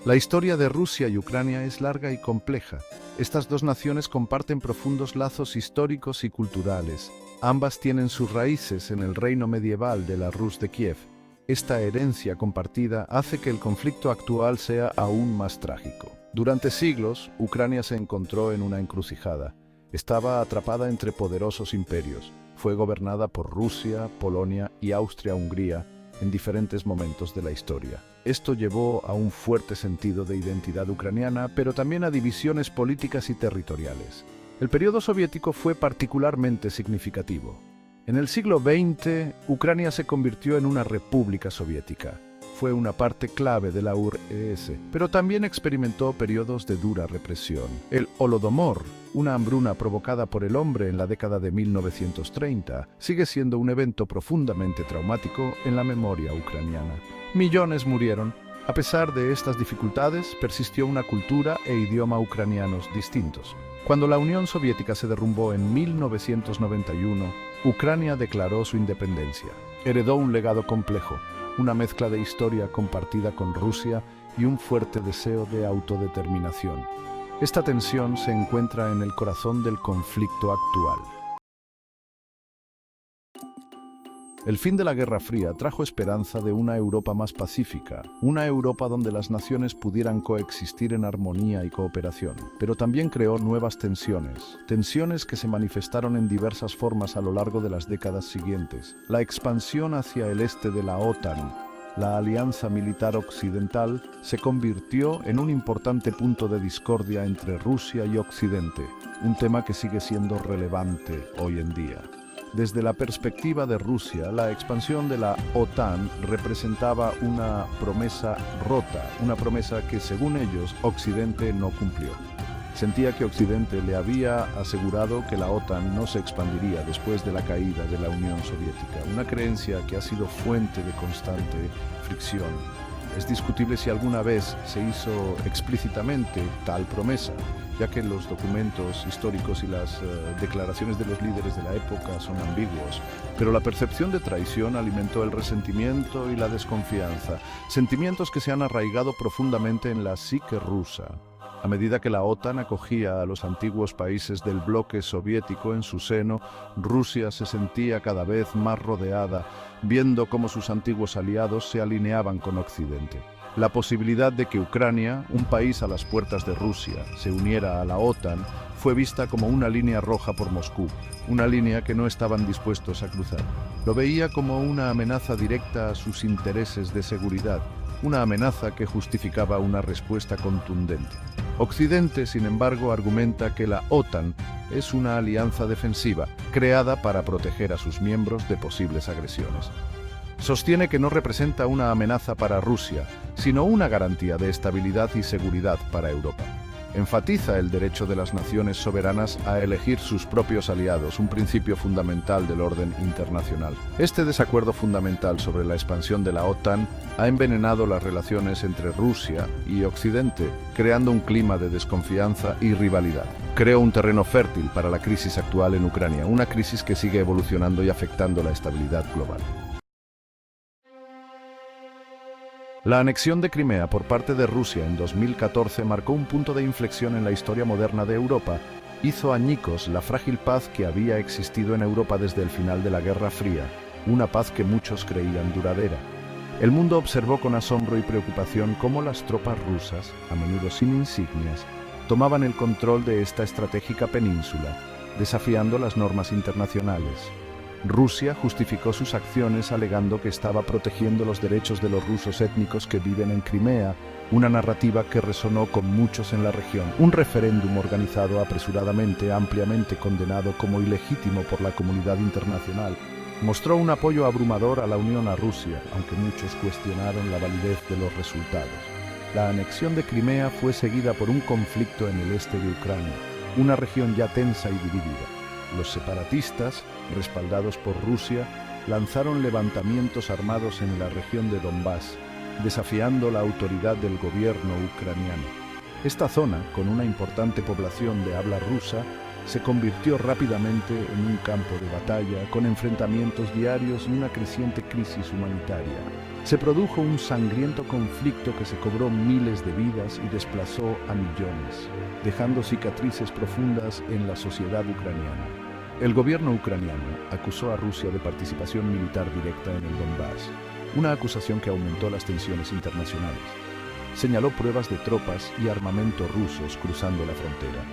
La historia de Rusia y Ucrania es larga y compleja. Estas dos naciones comparten profundos lazos históricos y culturales. Ambas tienen sus raíces en el reino medieval de la Rus de Kiev. Esta herencia compartida hace que el conflicto actual sea aún más trágico. Durante siglos, Ucrania se encontró en una encrucijada. Estaba atrapada entre poderosos imperios. Fue gobernada por Rusia, Polonia y Austria-Hungría en diferentes momentos de la historia. Esto llevó a un fuerte sentido de identidad ucraniana, pero también a divisiones políticas y territoriales. El periodo soviético fue particularmente significativo. En el siglo XX, Ucrania se convirtió en una república soviética. Fue una parte clave de la URSS, pero también experimentó periodos de dura represión. El Holodomor, una hambruna provocada por el hombre en la década de 1930, sigue siendo un evento profundamente traumático en la memoria ucraniana. Millones murieron. A pesar de estas dificultades, persistió una cultura e idioma ucranianos distintos. Cuando la Unión Soviética se derrumbó en 1991, Ucrania declaró su independencia. Heredó un legado complejo, una mezcla de historia compartida con Rusia y un fuerte deseo de autodeterminación. Esta tensión se encuentra en el corazón del conflicto actual. El fin de la Guerra Fría trajo esperanza de una Europa más pacífica, una Europa donde las naciones pudieran coexistir en armonía y cooperación, pero también creó nuevas tensiones que se manifestaron en diversas formas a lo largo de las décadas siguientes. La expansión hacia el este de la OTAN, la alianza militar occidental, se convirtió en un importante punto de discordia entre Rusia y Occidente, un tema que sigue siendo relevante hoy en día. Desde la perspectiva de Rusia, la expansión de la OTAN representaba una promesa rota, una promesa que, según ellos, Occidente no cumplió. Sentía que Occidente le había asegurado que la OTAN no se expandiría después de la caída de la Unión Soviética, una creencia que ha sido fuente de constante fricción. Es discutible si alguna vez se hizo explícitamente tal promesa, ya que los documentos históricos y las declaraciones de los líderes de la época son ambiguos, pero la percepción de traición alimentó el resentimiento y la desconfianza, sentimientos que se han arraigado profundamente en la psique rusa. A medida que la OTAN acogía a los antiguos países del bloque soviético en su seno, Rusia se sentía cada vez más rodeada, viendo cómo sus antiguos aliados se alineaban con Occidente. La posibilidad de que Ucrania, un país a las puertas de Rusia, se uniera a la OTAN fue vista como una línea roja por Moscú, una línea que no estaban dispuestos a cruzar. Lo veía como una amenaza directa a sus intereses de seguridad, una amenaza que justificaba una respuesta contundente. Occidente, sin embargo, argumenta que la OTAN es una alianza defensiva, creada para proteger a sus miembros de posibles agresiones. Sostiene que no representa una amenaza para Rusia, sino una garantía de estabilidad y seguridad para Europa. Enfatiza el derecho de las naciones soberanas a elegir sus propios aliados, un principio fundamental del orden internacional. Este desacuerdo fundamental sobre la expansión de la OTAN ha envenenado las relaciones entre Rusia y Occidente, creando un clima de desconfianza y rivalidad. Creó un terreno fértil para la crisis actual en Ucrania, una crisis que sigue evolucionando y afectando la estabilidad global. La anexión de Crimea por parte de Rusia en 2014 marcó un punto de inflexión en la historia moderna de Europa. Hizo añicos la frágil paz que había existido en Europa desde el final de la Guerra Fría, una paz que muchos creían duradera. El mundo observó con asombro y preocupación cómo las tropas rusas, a menudo sin insignias, tomaban el control de esta estratégica península, desafiando las normas internacionales. Rusia justificó sus acciones alegando que estaba protegiendo los derechos de los rusos étnicos que viven en Crimea, una narrativa que resonó con muchos en la región. Un referéndum organizado apresuradamente, ampliamente condenado como ilegítimo por la comunidad internacional, mostró un apoyo abrumador a la unión a Rusia, aunque muchos cuestionaron la validez de los resultados. La anexión de Crimea fue seguida por un conflicto en el este de Ucrania, una región ya tensa y dividida. Los separatistas, respaldados por Rusia, lanzaron levantamientos armados en la región de Donbass, desafiando la autoridad del gobierno ucraniano. Esta zona, con una importante población de habla rusa, se convirtió rápidamente en un campo de batalla, con enfrentamientos diarios y una creciente crisis humanitaria. Se produjo un sangriento conflicto que se cobró miles de vidas y desplazó a millones, dejando cicatrices profundas en la sociedad ucraniana. El gobierno ucraniano acusó a Rusia de participación militar directa en el Donbass, una acusación que aumentó las tensiones internacionales. Señaló pruebas de tropas y armamento rusos cruzando la frontera,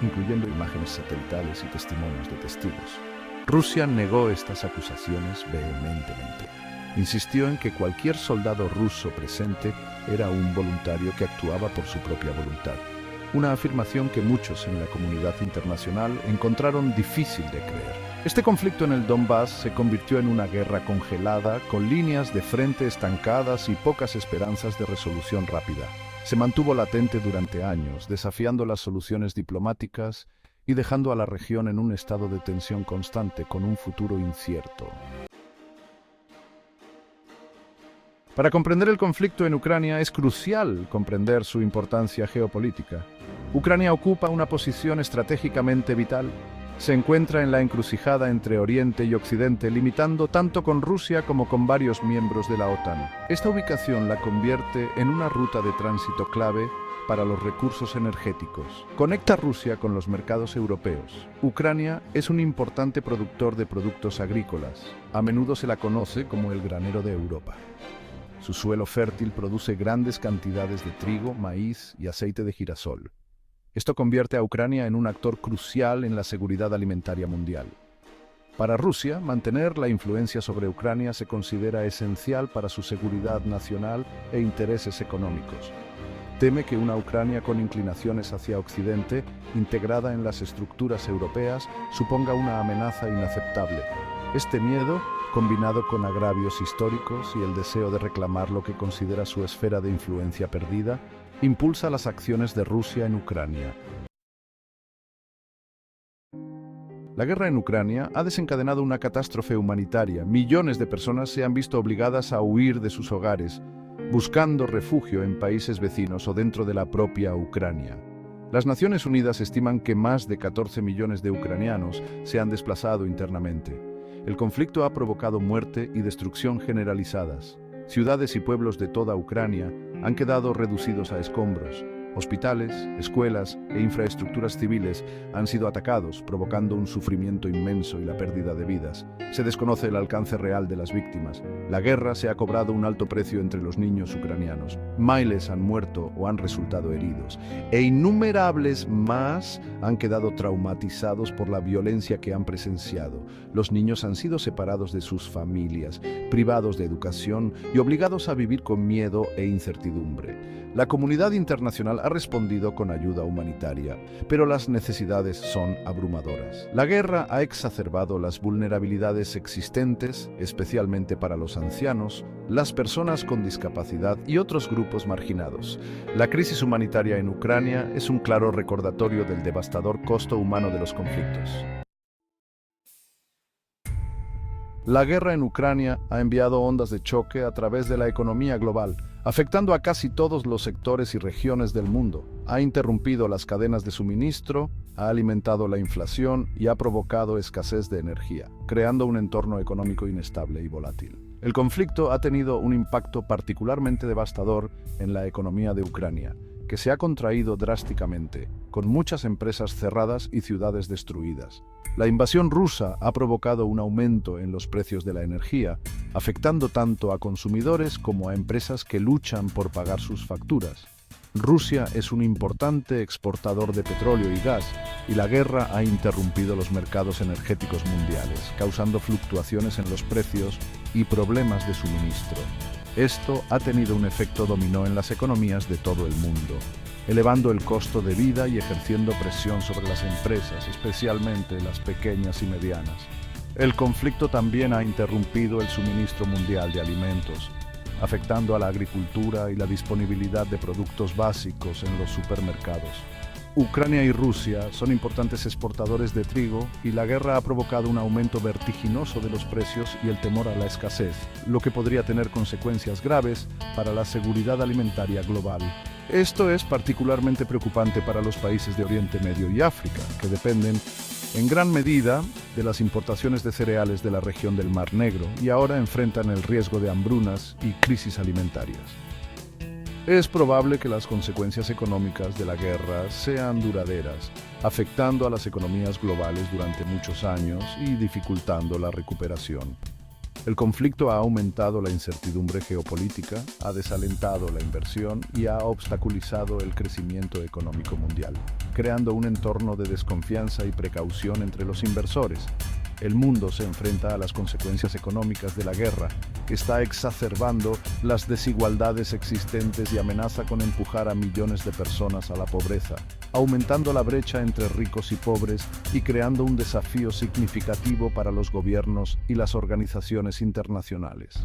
incluyendo imágenes satelitales y testimonios de testigos. Rusia negó estas acusaciones vehementemente. Insistió en que cualquier soldado ruso presente era un voluntario que actuaba por su propia voluntad. Una afirmación que muchos en la comunidad internacional encontraron difícil de creer. Este conflicto en el Donbass se convirtió en una guerra congelada, con líneas de frente estancadas y pocas esperanzas de resolución rápida. Se mantuvo latente durante años, desafiando las soluciones diplomáticas y dejando a la región en un estado de tensión constante con un futuro incierto. Para comprender el conflicto en Ucrania es crucial comprender su importancia geopolítica. Ucrania ocupa una posición estratégicamente vital. Se encuentra en la encrucijada entre Oriente y Occidente, limitando tanto con Rusia como con varios miembros de la OTAN. Esta ubicación la convierte en una ruta de tránsito clave para los recursos energéticos. Conecta Rusia con los mercados europeos. Ucrania es un importante productor de productos agrícolas. A menudo se la conoce como el granero de Europa. Su suelo fértil produce grandes cantidades de trigo, maíz y aceite de girasol. Esto convierte a Ucrania en un actor crucial en la seguridad alimentaria mundial. Para Rusia, mantener la influencia sobre Ucrania se considera esencial para su seguridad nacional e intereses económicos. Teme que una Ucrania con inclinaciones hacia Occidente, integrada en las estructuras europeas, suponga una amenaza inaceptable. Este miedo, combinado con agravios históricos y el deseo de reclamar lo que considera su esfera de influencia perdida, impulsa las acciones de Rusia en Ucrania. La guerra en Ucrania ha desencadenado una catástrofe humanitaria. Millones de personas se han visto obligadas a huir de sus hogares, buscando refugio en países vecinos o dentro de la propia Ucrania. Las Naciones Unidas estiman que más de 14 millones de ucranianos se han desplazado internamente. El conflicto ha provocado muerte y destrucción generalizadas. Ciudades y pueblos de toda Ucrania han quedado reducidos a escombros. Hospitales, escuelas e infraestructuras civiles han sido atacados, provocando un sufrimiento inmenso y la pérdida de vidas. Se desconoce el alcance real de las víctimas. La guerra se ha cobrado un alto precio entre los niños ucranianos. Miles han muerto o han resultado heridos, e innumerables más han quedado traumatizados por la violencia que han presenciado. Los niños han sido separados de sus familias, privados de educación y obligados a vivir con miedo e incertidumbre. La comunidad internacional ha respondido con ayuda humanitaria, pero las necesidades son abrumadoras. La guerra ha exacerbado las vulnerabilidades existentes, especialmente para los ancianos, las personas con discapacidad y otros grupos marginados. La crisis humanitaria en Ucrania es un claro recordatorio del devastador costo humano de los conflictos. La guerra en Ucrania ha enviado ondas de choque a través de la economía global, afectando a casi todos los sectores y regiones del mundo. Ha interrumpido las cadenas de suministro, ha alimentado la inflación y ha provocado escasez de energía, creando un entorno económico inestable y volátil. El conflicto ha tenido un impacto particularmente devastador en la economía de Ucrania, que se ha contraído drásticamente, con muchas empresas cerradas y ciudades destruidas. La invasión rusa ha provocado un aumento en los precios de la energía, afectando tanto a consumidores como a empresas que luchan por pagar sus facturas. Rusia es un importante exportador de petróleo y gas, y la guerra ha interrumpido los mercados energéticos mundiales, causando fluctuaciones en los precios y problemas de suministro. Esto ha tenido un efecto dominó en las economías de todo el mundo, elevando el costo de vida y ejerciendo presión sobre las empresas, especialmente las pequeñas y medianas. El conflicto también ha interrumpido el suministro mundial de alimentos, afectando a la agricultura y la disponibilidad de productos básicos en los supermercados. Ucrania y Rusia son importantes exportadores de trigo y la guerra ha provocado un aumento vertiginoso de los precios y el temor a la escasez, lo que podría tener consecuencias graves para la seguridad alimentaria global. Esto es particularmente preocupante para los países de Oriente Medio y África, que dependen en gran medida de las importaciones de cereales de la región del Mar Negro y ahora enfrentan el riesgo de hambrunas y crisis alimentarias. Es probable que las consecuencias económicas de la guerra sean duraderas, afectando a las economías globales durante muchos años y dificultando la recuperación. El conflicto ha aumentado la incertidumbre geopolítica, ha desalentado la inversión y ha obstaculizado el crecimiento económico mundial, creando un entorno de desconfianza y precaución entre los inversores. El mundo se enfrenta a las consecuencias económicas de la guerra, que está exacerbando las desigualdades existentes y amenaza con empujar a millones de personas a la pobreza, aumentando la brecha entre ricos y pobres y creando un desafío significativo para los gobiernos y las organizaciones internacionales.